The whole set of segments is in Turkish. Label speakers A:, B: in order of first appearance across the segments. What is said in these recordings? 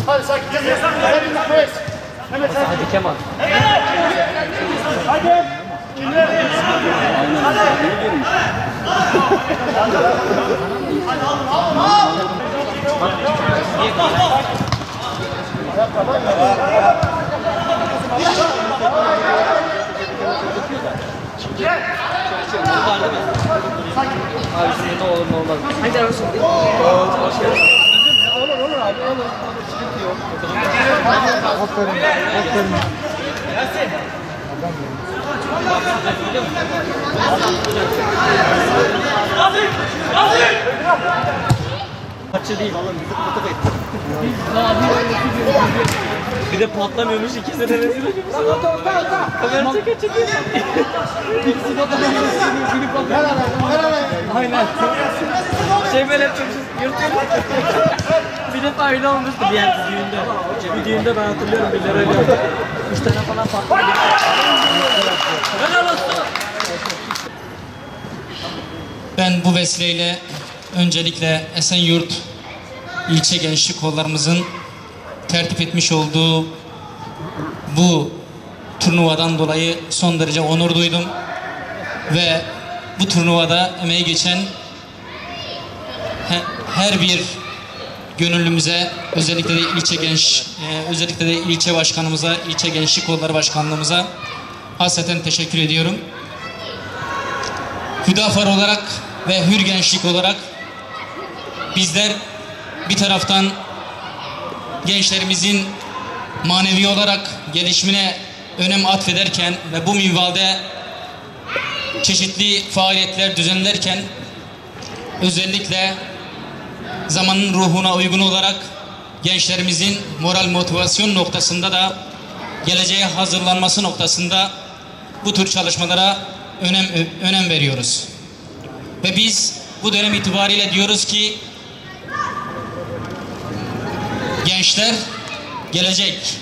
A: Hadi sakin.
B: Hadi Kemal.
A: Hadi.
B: Abi şimdi ne olur ne olmaz. Hadi arasın.
C: Olur abi olur. Sıkıntı yok. Aferin. Aferin.
B: Maçı değil. Bir de patlamıyormuş, ikisi de rezil ediyormuş. Kamera çekiyor. İkisi patlamıyormuş, biri patlamıyormuş. Aynen. Şey böyle yapıyormuşuz, yırtıyormuş. Bir defa öyle olmuştu bir yer düğünde. Bir düğünde ben hatırlıyorum, birileri öyle yaptı. 3 tane falan patladı. Helal olsun.
D: Ben bu vesileyle öncelikle Esenyurt İlçe Gençlik Kollarımızın tertip etmiş olduğu bu turnuvadan dolayı son derece onur duydum ve bu turnuvada emeği geçen her bir gönüllümüze, özellikle de ilçe başkanımıza, ilçe gençlik kolları başkanlığımıza hasreten teşekkür ediyorum. Hüdafar olarak ve Hür Gençlik olarak bizler bir taraftan gençlerimizin manevi olarak gelişimine önem atfederken ve bu minvalde çeşitli faaliyetler düzenlerken özellikle zamanın ruhuna uygun olarak gençlerimizin moral motivasyon noktasında da geleceğe hazırlanması noktasında bu tür çalışmalara önem veriyoruz. Ve biz bu dönem itibariyle diyoruz ki gençler gelecek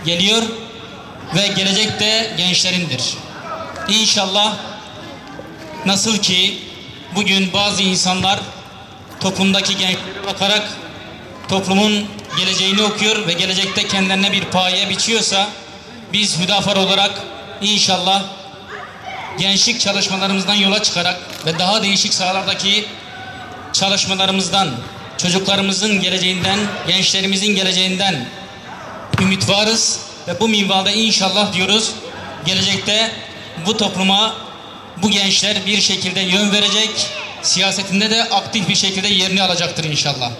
D: geliyor ve gelecek de gençlerindir. İnşallah nasıl ki bugün bazı insanlar toplumdaki gençlere bakarak toplumun geleceğini okuyor ve gelecekte kendilerine bir paye biçiyorsa biz Hüdafar olarak inşallah gençlik çalışmalarımızdan yola çıkarak ve daha değişik sahalardaki çalışmalarımızdan, çocuklarımızın geleceğinden, gençlerimizin geleceğinden ümit varız ve bu minvalde inşallah diyoruz gelecekte bu topluma bu gençler bir şekilde yön verecek, siyasetinde de aktif bir şekilde yerini alacaktır inşallah.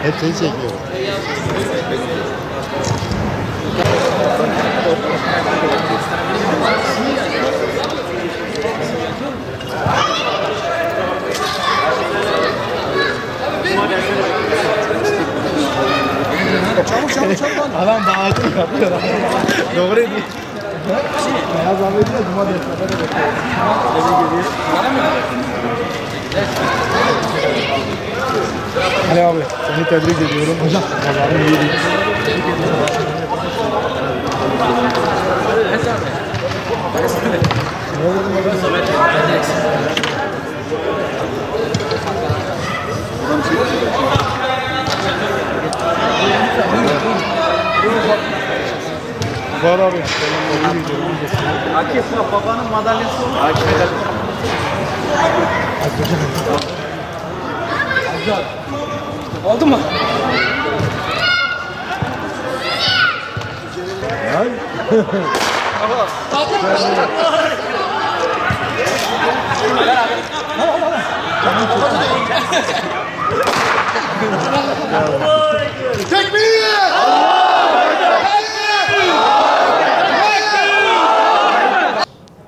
C: Hep seni çekiyor. Çabuk. Adam dağıtıyor yapıyor. Doğru değil. Beyaz abi diyor cuma dersine de bekliyor. Ali abi seni tebrik ediyorum. Hocam Allah'ım iyi değil. Var abi.
B: Akif babanın madalyası olur. Akif eder. Oldu mu?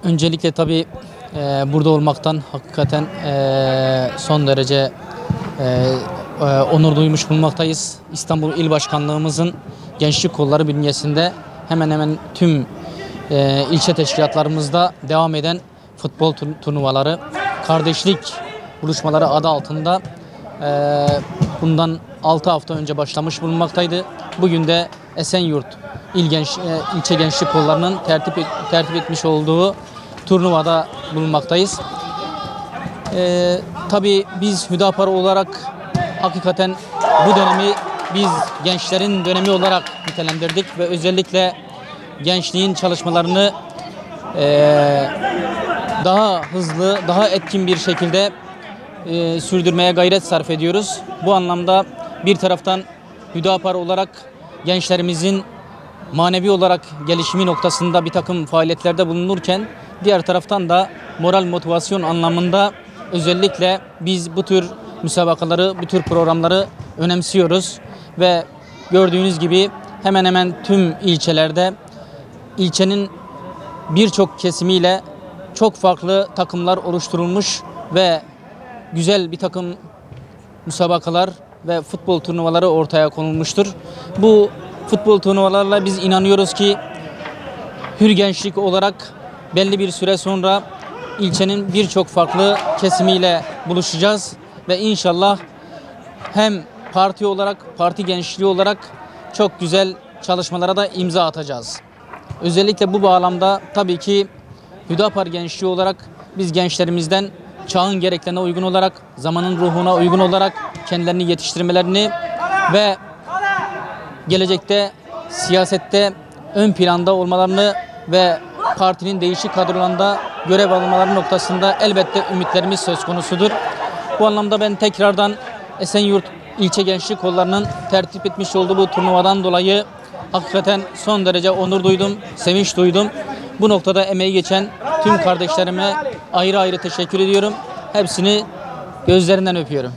D: Öncelikle tabii burada olmaktan hakikaten son derece onur duymuş bulunmaktayız. İstanbul İl Başkanlığımızın Gençlik Kolları bünyesinde hemen hemen tüm ilçe teşkilatlarımızda devam eden futbol turnuvaları, kardeşlik buluşmaları adı altında bundan 6 hafta önce başlamış bulunmaktaydı. Bugün de Esenyurt İlçe Gençlik Kolları'nın tertip etmiş olduğu
E: turnuvada bulunmaktayız. Tabii biz Hüdapar olarak hakikaten bu dönemi biz gençlerin dönemi olarak nitelendirdik ve özellikle gençliğin çalışmalarını daha hızlı, daha etkin bir şekilde sürdürmeye gayret sarf ediyoruz. Bu anlamda bir taraftan Hüdapar olarak gençlerimizin manevi olarak gelişimi noktasında bir takım faaliyetlerde bulunurken diğer taraftan da moral motivasyon anlamında özellikle biz bu tür müsabakaları, bu tür programları önemsiyoruz ve gördüğünüz gibi hemen hemen tüm ilçelerde ilçenin birçok kesimiyle çok farklı takımlar oluşturulmuş ve güzel bir takım müsabakalar ve futbol turnuvaları ortaya konulmuştur. Bu futbol turnuvalarla biz inanıyoruz ki Hür Gençlik olarak belli bir süre sonra ilçenin birçok farklı kesimiyle buluşacağız ve inşallah hem parti olarak, parti gençliği olarak çok güzel çalışmalara da imza atacağız. Özellikle bu bağlamda tabii ki Hüdapar gençliği olarak biz gençlerimizden çağın gereklerine uygun olarak, zamanın ruhuna uygun olarak kendilerini yetiştirmelerini ve gelecekte siyasette ön planda olmalarını ve partinin değişik kadrolarında görev almaları noktasında elbette ümitlerimiz söz konusudur. Bu anlamda ben tekrardan Esenyurt İlçe Gençlik Kolları'nın tertip etmiş olduğu bu turnuvadan dolayı hakikaten son derece onur duydum, sevinç duydum. Bu noktada emeği geçen tüm kardeşlerime ayrı ayrı teşekkür ediyorum. Hepsini gözlerinden öpüyorum.